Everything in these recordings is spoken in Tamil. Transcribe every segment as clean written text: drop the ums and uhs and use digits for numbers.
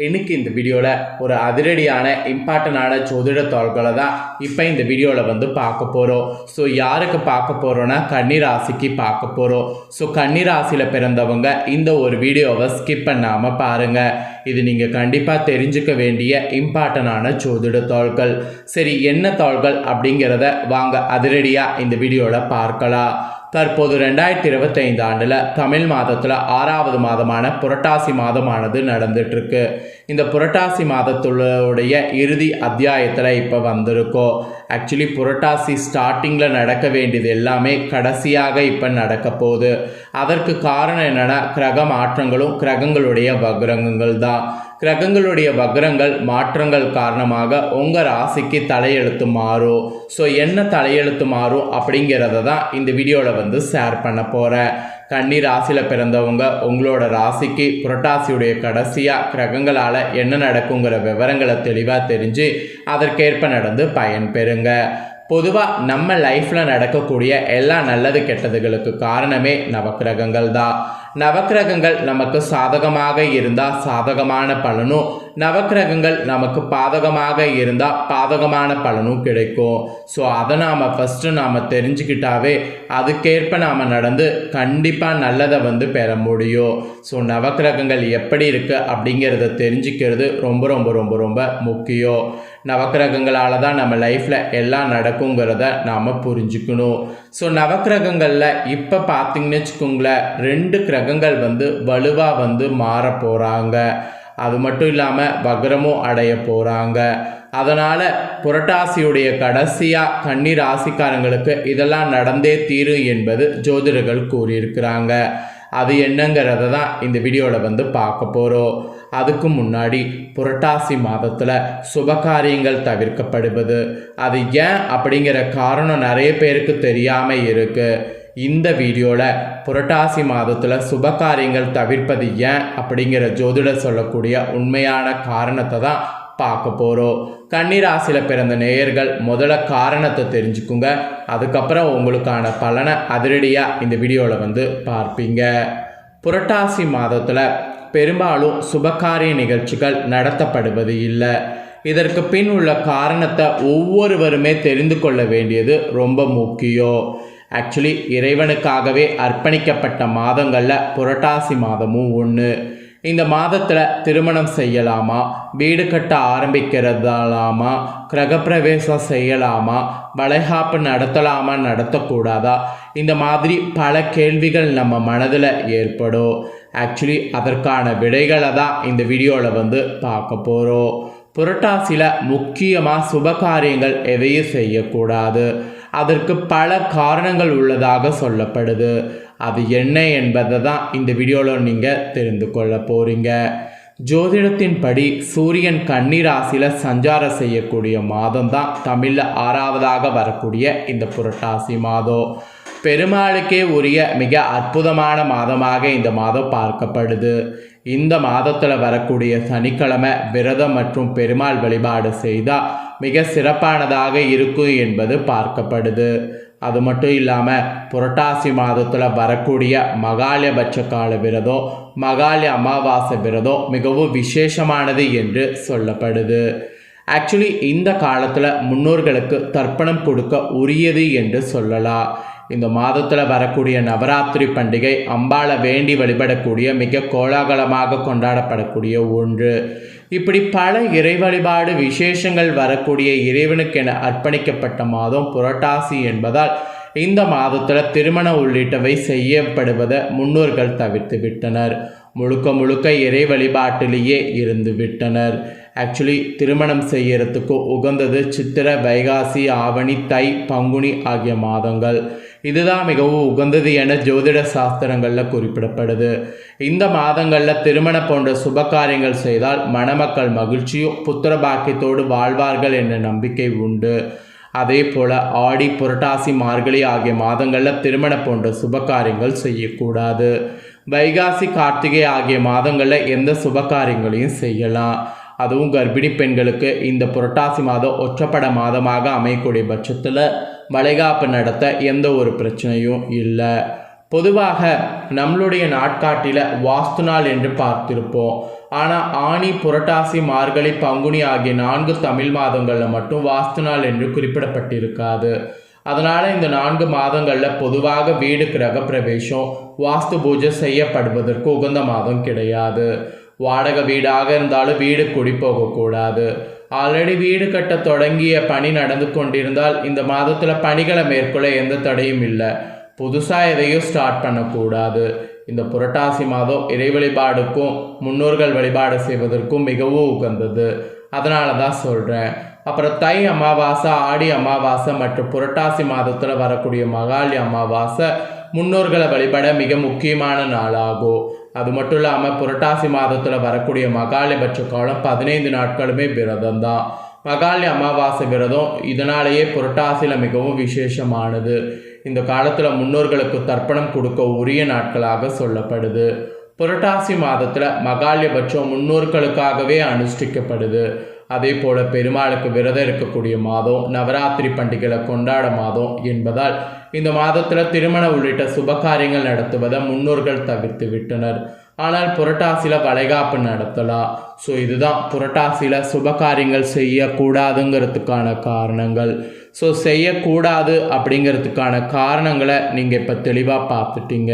இன்னைக்கு இந்த வீடியோவில் ஒரு அதிரடியான இம்பார்ட்டண்டான ஜோதிட தாள்களை தான் இப்போ இந்த வீடியோவில் வந்து பார்க்க போகிறோம். ஸோ யாருக்கு பார்க்க போகிறோன்னா கன்னிராசிக்கு பார்க்க போகிறோம். ஸோ கன்னிராசியில் பிறந்தவங்க இந்த ஒரு வீடியோவை ஸ்கிப் பண்ணாமல் பாருங்கள். இது நீங்கள் கண்டிப்பாக தெரிஞ்சுக்க வேண்டிய இம்பார்ட்டண்டான ஜோதிட தாள்கள். சரி, என்ன தாள்கள் அப்படிங்கிறத வாங்க அதிரடியாக இந்த வீடியோவில் பார்க்கலாம். தற்போது 2025 ஆண்டில் தமிழ் மாதத்தில் 6வது மாதமான புரட்டாசி மாதமானது நடந்துட்டுருக்கு. இந்த புரட்டாசி மாதத்துடைய இறுதி அத்தியாயத்தில் இப்போ வந்திருக்கோம். ஆக்சுவலி புரட்டாசி ஸ்டார்டிங்கில் நடக்க வேண்டியது எல்லாமே கடைசியாக இப்போ நடக்க போகுது. அதற்கு காரணம் என்னென்னா கிரக மாற்றங்களும் கிரகங்களுடைய வக்ரங்கள் தான். கிரகங்களுடைய வக்ரங்கள் மாற்றங்கள் காரணமாக உங்கள் ராசிக்கு தலையெழுத்து மாறும். ஸோ என்ன தலையெழுத்து மாறும் அப்படிங்கிறத தான் இந்த வீடியோவில் வந்து ஷேர் பண்ண போகிறேன். கன்னி ராசியில் பிறந்தவங்க உங்களோட ராசிக்கு புரட்டாசியுடைய கடைசியாக கிரகங்களால் என்ன நடக்குங்கிற விவரங்களை தெளிவாக தெரிஞ்சு அதற்கேற்ப நடந்து பயன் பெறுங்க. பொதுவாக நம்ம லைஃப்பில் நடக்கக்கூடிய எல்லா நல்லது கெட்டதுகளுக்கு காரணமே நவக்கிரகங்கள் தான். நவக்கிரகங்கள் நமக்கு சாதகமாக இருந்தால் சாதகமான பலனும், நவக்கிரகங்கள் நமக்கு பாதகமாக இருந்தால் பாதகமான பலனும் கிடைக்கும். ஸோ அதை நாம் ஃபஸ்ட்டு தெரிஞ்சுக்கிட்டாவே அதுக்கேற்ப நாம் நடந்து கண்டிப்பாக நல்லதை வந்து பெற முடியும். ஸோ நவக்கிரகங்கள் எப்படி இருக்குது அப்படிங்கிறத தெரிஞ்சுக்கிறது ரொம்ப ரொம்ப ரொம்ப ரொம்ப முக்கியம். நவக்கிரகங்களால் தான் நம்ம லைஃப்பில் எல்லாம் நடக்குங்கிறத நாம் புரிஞ்சுக்கணும். ஸோ நவக்கிரகங்களில் இப்போ பார்த்திங்கன்னு வச்சுக்கோங்களேன், 2 கிரகங்கள் வந்து வலுவாக வந்து மாற போகிறாங்க. அது மட்டும் இல்லாமல் வக்ரமும் அடைய போகிறாங்க. அதனால் புரட்டாசியுடைய கடைசியாக கன்னி ராசிக்காரங்களுக்கு இதெல்லாம் நடந்தே தீரும் என்பது ஜோதிடர்கள் கூறியிருக்கிறாங்க. அது என்னங்கிறத தான் இந்த வீடியோவில் வந்து பார்க்க போகிறோம். அதுக்கு முன்னாடி புரட்டாசி மாதத்தில் சுபகாரியங்கள் தவிர்க்கப்படுவது, அது ஏன் அப்படிங்கிற காரணம் நிறைய பேருக்கு தெரியாமல் இருக்குது. இந்த வீடியோவில் புரட்டாசி மாதத்தில் சுபகாரியங்கள் தவிர்ப்பது ஏன் அப்படிங்கிற ஜோதிடர் சொல்லக்கூடிய உண்மையான காரணத்தை தான் பார்க்க போகிறோம். கன்னிராசியில் பிறந்த நேயர்கள் முதல்ல காரணத்தை தெரிஞ்சுக்குங்க. அதுக்கப்புறம் உங்களுக்கான பலனை அதிரடியாக இந்த வீடியோவில் வந்து பார்ப்பீங்க. புரட்டாசி மாதத்தில் பெரும்பாலும் சுபகாரிய நிகழ்ச்சிகள் நடத்தப்படுவது இல்லை. இதற்கு பின் உள்ள காரணத்தை ஒவ்வொருவருமே தெரிந்து கொள்ள வேண்டியது ரொம்ப முக்கியம். ஆக்சுவலி இறைவனுக்காகவே அர்ப்பணிக்கப்பட்ட மாதங்களில் புரட்டாசி மாதமும் ஒன்று. இந்த மாதத்தில் திருமணம் செய்யலாமா, வீடு கட்ட ஆரம்பிக்கிறதாலாமா, கிரகப்பிரவேசம் செய்யலாமா, வளைகாப்பு நடத்தலாமா நடத்தக்கூடாதா, இந்த மாதிரி பல கேள்விகள் நம்ம மனதில் ஏற்படும். ஆக்சுவலி அதற்கான விடைகளை தான் இந்த வீடியோவில் வந்து பார்க்க போகிறோம். புரட்டாசியில் முக்கியமாக சுபகாரியங்கள் எதையும் செய்யக்கூடாது. அதற்கு பல காரணங்கள் உள்ளதாக சொல்லப்படுது. அது என்ன என்பதை தான் இந்த வீடியோவில் நீங்கள் தெரிந்து கொள்ள போகிறீங்க. ஜோதிடத்தின்படி சூரியன் கன்னி ராசியில் சஞ்சாரம் செய்யக்கூடிய மாதம் தான் தமிழில் 6வதாக வரக்கூடிய இந்த புரட்டாசி மாதம். பெருமாளுக்கே உரிய மிக அற்புதமான மாதமாக இந்த மாதம் பார்க்கப்படுது. இந்த மாதத்தில் வரக்கூடிய சனிக்கிழமை விரதம் மற்றும் பெருமாள் வழிபாடு செய்தால் மிக சிறப்பானதாக இருக்கும் என்பது பார்க்கப்படுது. அது மட்டும் இல்லாமல் புரட்டாசி மாதத்தில் வரக்கூடிய மகாலயபட்ச கால விரதம், மகாலய அமாவாசை விரதம் மிகவும் விசேஷமானது என்று சொல்லப்படுது. ஆக்சுவலி இந்த காலத்தில் முன்னோர்களுக்கு தர்ப்பணம் கொடுக்க உரியது என்று சொல்லலாம். இந்த மாதத்தில் வரக்கூடிய நவராத்திரி பண்டிகை அம்பாளை வேண்டி வழிபடக்கூடிய மிக கோலாகலமாக கொண்டாடப்படக்கூடிய ஒன்று. இப்படி பல இறை வழிபாடு விசேஷங்கள் வரக்கூடிய இறைவனுக்கென அர்ப்பணிக்கப்பட்ட மாதம் புரட்டாசி என்பதால் இந்த மாதத்தில் திருமணம் உள்ளிட்டவை செய்யப்படுவதை முன்னோர்கள் தவிர்த்து விட்டனர். முழுக்க முழுக்க இறை வழிபாட்டிலேயே இருந்து விட்டனர். ஆக்சுவலி திருமணம் செய்யறதுக்கு உகந்தது சித்திரை, வைகாசி, ஆவணி, தை, பங்குனி ஆகிய மாதங்கள். இதுதான் மிகவும் உகந்தது என ஜோதிட சாஸ்திரங்களில் குறிப்பிடப்படுது. இந்த மாதங்களில் திருமணம் போன்ற சுபகாரியங்கள் செய்தால் மணமக்கள் மகிழ்ச்சியும் புத்திர பாக்கியத்தோடு வாழ்வார்கள் என்ற நம்பிக்கை உண்டு. அதே போல் ஆடி, புரட்டாசி, மார்கழி ஆகிய மாதங்களில் திருமணம் போன்ற சுபகாரியங்கள் செய்யக்கூடாது. வைகாசி, கார்த்திகை ஆகிய மாதங்களில் எந்த சுபகாரியங்களையும் செய்யலாம். அதுவும் கர்ப்பிணி பெண்களுக்கு இந்த புரட்டாசி மாதம் ஒற்றைப்பட மாதமாக அமையக்கூடிய பட்சத்தில் வளைகாப்பு நடத்த எந்த ஒரு பிரச்சனையும் இல்லை. பொதுவாக நம்மளுடைய நாட்காட்டில் வாஸ்து நாள் என்று பார்த்திருப்போம். ஆனால் ஆனி, புரட்டாசி, மார்கழி, பங்குனி ஆகிய 4 தமிழ் மாதங்களில் மட்டும் வாஸ்து நாள் என்று குறிப்பிடப்பட்டிருக்காது. அதனால் இந்த 4 மாதங்களில் பொதுவாக வீடு கிரக பிரவேசம், வாஸ்து பூஜை செய்யப்படுவதற்கு உகந்த மாதம் கிடையாது. வாடகை வீடாக இருந்தாலும் வீடு குடி போகக்கூடாது. ஆல்ரெடி வீடு கட்ட தொடங்கிய பணி நடந்து கொண்டிருந்தால் இந்த மாதத்தில் பணிகளை மேற்கொள்ள எந்த தடையும் இல்லை. புதுசாக எதையும் ஸ்டார்ட் பண்ணக்கூடாது. இந்த புரட்டாசி மாதம் இறை வழிபாடுக்கும் முன்னோர்கள் வழிபாடு செய்வதற்கும் மிகவும் உகந்தது. அதனால தான் சொல்கிறேன். அப்புறம் தை அமாவாசை, ஆடி அமாவாசை மற்றும் புரட்டாசி மாதத்தில் வரக்கூடிய மகாலய அமாவாசை முன்னோர்களை வழிபட மிக முக்கியமான நாளாகும். அது மட்டும் இல்லாமல் புரட்டாசி மாதத்தில் வரக்கூடிய மகாலயபட்ச காலம் 15 நாட்களுமே விரதம் தான். மகாலய அமாவாசை விரதம் இதனாலேயே புரட்டாசியில் மிகவும் விசேஷமானது. இந்த காலத்தில் முன்னோர்களுக்கு தர்ப்பணம் கொடுக்க உரிய நாட்களாக சொல்லப்படுது. புரட்டாசி மாதத்தில் மகாலயபட்சம் முன்னோர்களுக்காகவே அனுஷ்டிக்கப்படுது. அதே போல் பெருமாளுக்கு விரதம் இருக்கக்கூடிய மாதம், நவராத்திரி பண்டிகைகளை கொண்டாட மாதம் என்பதால் இந்த மாதத்தில் திருமணம் உள்ளிட்ட சுபகாரியங்கள் நடத்துவதை முன்னோர்கள் தவிர்த்து விட்டனர். ஆனால் புரட்டாசியில் வளைகாப்பு நடத்தலாம். ஸோ இதுதான் புரட்டாசியில் சுபகாரியங்கள் செய்யக்கூடாதுங்கிறதுக்கான காரணங்கள். ஸோ செய்யக்கூடாது அப்படிங்கிறதுக்கான காரணங்களை நீங்கள் இப்போ தெளிவாக பார்த்துட்டீங்க.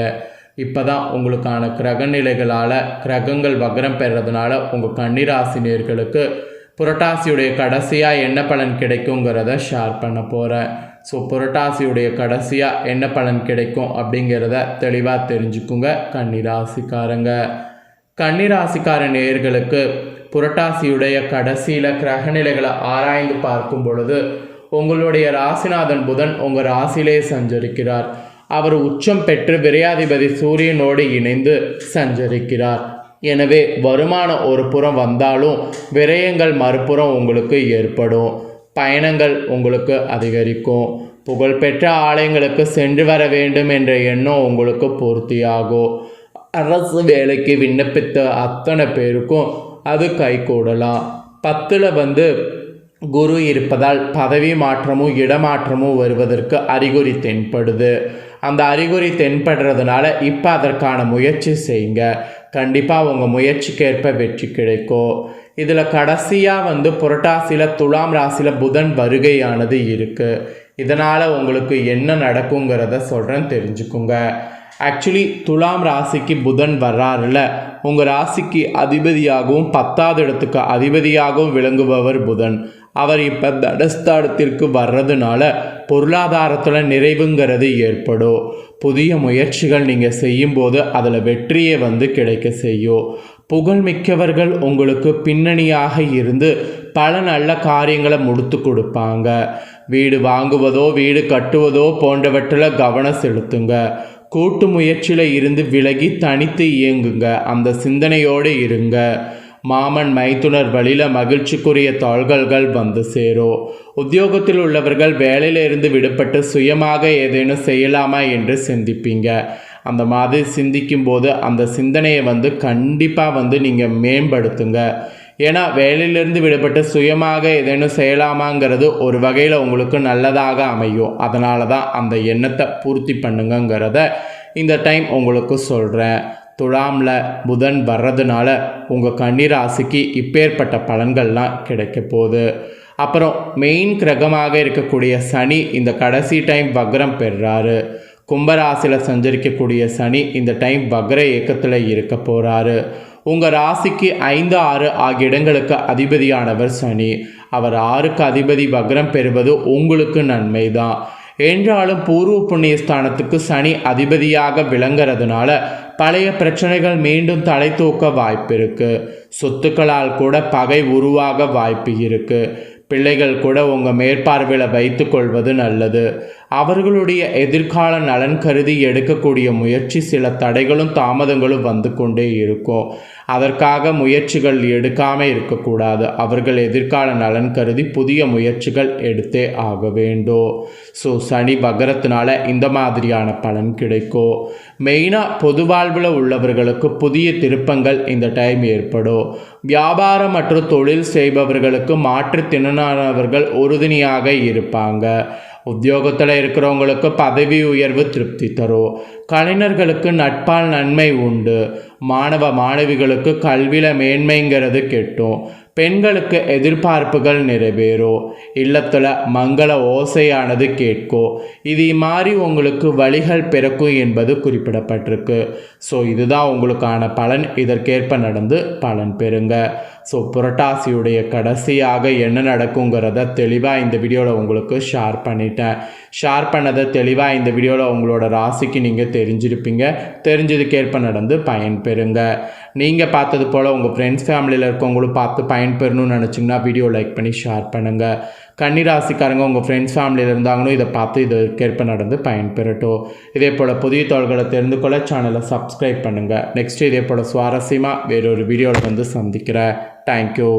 இப்போ தான் உங்களுக்கான கிரக நிலைகளால் கிரகங்கள் வக்ரம் பெறதுனால உங்கள் கன்னிராசினியர்களுக்கு புரட்டாசியுடைய கடைசியாக என்ன பலன் கிடைக்குங்கிறத ஷேர் பண்ண போகிறேன். ஸோ புரட்டாசியுடைய கடைசியாக என்ன பலன் கிடைக்கும் அப்படிங்கிறத தெளிவாக தெரிஞ்சுக்குங்க கன்னிராசிக்காரங்க. கன்னிராசிக்கார நேயர்களுக்கு புரட்டாசியுடைய கடைசியில் கிரகநிலைகளை ஆராய்ந்து பார்க்கும் பொழுது உங்களுடைய ராசிநாதன் புதன் உங்கள் ராசியிலே சஞ்சரிக்கிறார். அவர் உச்சம் பெற்று விரையாதிபதி சூரியனோடு இணைந்து சஞ்சரிக்கிறார். எனவே வருமானம் ஒரு புறம் வந்தாலும் விரயங்கள் மறுபுறம் உங்களுக்கு ஏற்படும். பயணங்கள் உங்களுக்கு அதிகரிக்கும். புகழ்பெற்ற ஆலயங்களுக்கு சென்று வர வேண்டும் என்ற எண்ணம் உங்களுக்கு பூர்த்தியாகும். அரசு வேலைக்கு விண்ணப்பித்த அத்தனை பேருக்கும் அது கைகூடலாம். 10ல் குரு இருப்பதால் பதவி மாற்றமும் இடமாற்றமும் வருவதற்கு அறிகுறி தென்படுது. அந்த அறிகுறி தென்படுறதுனால இப்போ அதற்கான முயற்சி செய்யுங்க. கண்டிப்பாக உங்கள் முயற்சிக்கேற்ப வெற்றி கிடைக்கும். இதில் கடைசியாக புரட்டாசியில் துலாம் ராசியில் புதன் வருகையானது இருக்குது. இதனால் உங்களுக்கு என்ன நடக்குங்கிறத சொல்கிறேன், தெரிஞ்சுக்குங்க. ஆக்சுவலி துலாம் ராசிக்கு புதன் வர்றாருல, உங்கள் ராசிக்கு அதிபதியாகவும் 10வது இடத்துக்கு அதிபதியாகவும் விளங்குபவர் புதன். அவர் இப்போ தடஸ்தானத்திற்கு வர்றதுனால பொருளாதாரத்தில் நிறைவுங்கிறது ஏற்படும். புதிய முயற்சிகள் நீங்கள் செய்யும்போது அதில் வெற்றியை கிடைக்க செய்யும். புகழ்மிக்கவர்கள் உங்களுக்கு பின்னணியாக இருந்து பல நல்ல காரியங்களை முடித்து கொடுப்பாங்க. வீடு வாங்குவதோ வீடு கட்டுவதோ போன்றவற்றில் கவனம் செலுத்துங்க. கூட்டு முயற்சியில் இருந்து விலகி தனித்து இயங்குங்க. அந்த சிந்தனையோடு இருங்க. மாமன் மைத்துனர் வழியில் மகிழ்ச்சிக்குரிய தாள்கள் சேரும். உத்தியோகத்தில் உள்ளவர்கள் வேலையிலிருந்து விடுபட்டு சுயமாக ஏதேனும் செய்யலாமா என்று சிந்திப்பீங்க. அந்த மாதிரி சிந்திக்கும் போது அந்த சிந்தனையை கண்டிப்பாக நீங்கள் மேம்படுத்துங்க. ஏன்னா வேலையிலிருந்து விடுபட்டு சுயமாக ஏதேனும் செய்யலாமாங்கிறது ஒரு வகையில் உங்களுக்கு நல்லதாக அமையும். அதனால தான் அந்த எண்ணத்தை பூர்த்தி பண்ணுங்கிறத இந்த டைம் உங்களுக்கு சொல்கிறேன். துலாமில் புதன் வர்றதுனால உங்கள் கன்னிராசிக்கு இப்பேற்பட்ட பலன்கள்லாம் கிடைக்க போகுது. அப்புறம் மெயின் கிரகமாக இருக்கக்கூடிய சனி இந்த கடைசி டைம் வக்ரம் பெறுறாரு. கும்பராசியில் சஞ்சரிக்கக்கூடிய சனி இந்த டைம் வக்ர இயக்கத்தில் இருக்க போகிறாரு. உங்கள் ராசிக்கு 5, 6 ஆகிய இடங்களுக்கு அதிபதியானவர் சனி. அவர் 6க்கு அதிபதி வக்ரம் பெறுவது உங்களுக்கு நன்மை தான். என்றாலும் பூர்வ புண்ணிய ஸ்தானத்துக்கு சனி அதிபதியாக விளங்குறதுனால பழைய பிரச்சனைகள் மீண்டும் தலை தூக்க வாய்ப்பு இருக்குது. சொத்துக்களால் கூட பகை உருவாக வாய்ப்பு இருக்குது. பிள்ளைகள் கூட உங்கள் மேற்பார்வையில் வைத்து கொள்வது நல்லது. அவர்களுடைய எதிர்கால நலன் கருதி எடுக்கக்கூடிய முயற்சி சில தடைகளும் தாமதங்களும் வந்து கொண்டே இருக்கும். அதற்காக முயற்சிகள் எடுக்காமல் இருக்கக்கூடாது. அவர்கள் எதிர்கால நலன் கருதி புதிய முயற்சிகள் எடுத்தே ஆக வேண்டும். ஸோ சனி வக்ரத்தினால இந்த மாதிரியான பலன் கிடைக்கும். மெயினாக பொது வாழ்வில் உள்ளவர்களுக்கு புதிய திருப்பங்கள் இந்த டைம் ஏற்படும். வியாபாரம் மற்றும் தொழில் செய்பவர்களுக்கு மாற்றுத்திறனானவர்கள் உறுதுணையாக இருப்பாங்க. உத்தியோகத்தில் இருக்கிறவங்களுக்கு பதவி உயர்வு திருப்தி தரும். கலைஞர்களுக்கு நட்பால் நன்மை உண்டு. மாணவ மாணவிகளுக்கு கல்வியில் மேன்மைங்கிறது கெட்டும். பெண்களுக்கு எதிர்பார்ப்புகள் நிறைவேறும். இல்லத்தில் மங்கள ஓசையானது கேட்கும். இது மாதிரி உங்களுக்கு வழிகள் பிறக்கும் என்பது குறிப்பிடப்பட்டிருக்கு. ஸோ இதுதான் உங்களுக்கான பலன். இதற்கேற்ப நடந்து பலன் பெறுங்க. ஸோ புரட்டாசியுடைய கடைசியாக என்ன நடக்குங்கிறத தெளிவாக இந்த வீடியோவில் உங்களுக்கு ஷேர் பண்ணிட்டேன். ஷேர் பண்ணதை தெளிவாக இந்த வீடியோவில் உங்களோட ராசிக்கு நீங்கள் தெரிஞ்சிருப்பீங்க. தெரிஞ்சதுக்கேற்ப நடந்து பயன்பெறுங்க. நீங்கள் பார்த்தது போல் உங்கள் ஃப்ரெண்ட்ஸ் ஃபேமிலியில் இருக்கவங்களும் பார்த்து பயன்பெறணும்னு நினச்சிங்கன்னா வீடியோ லைக் பண்ணி ஷேர் பண்ணுங்கள். கன்னிராசிக்காரங்க உங்கள் ஃப்ரெண்ட்ஸ் ஃபேமிலியில் இருந்தாங்களும் இதை பார்த்து இதற்கேற்ப நடந்து பயன்பெறட்டும். இதே போல் புதிய தகவல்களை தெரிந்து கொள்ள சேனலை சப்ஸ்கிரைப் பண்ணுங்கள். நெக்ஸ்ட்டு இதே போல் சுவாரஸ்யமாக வேறொரு வீடியோவில் வந்து சந்திக்கிறேன். தேங்க்யூ.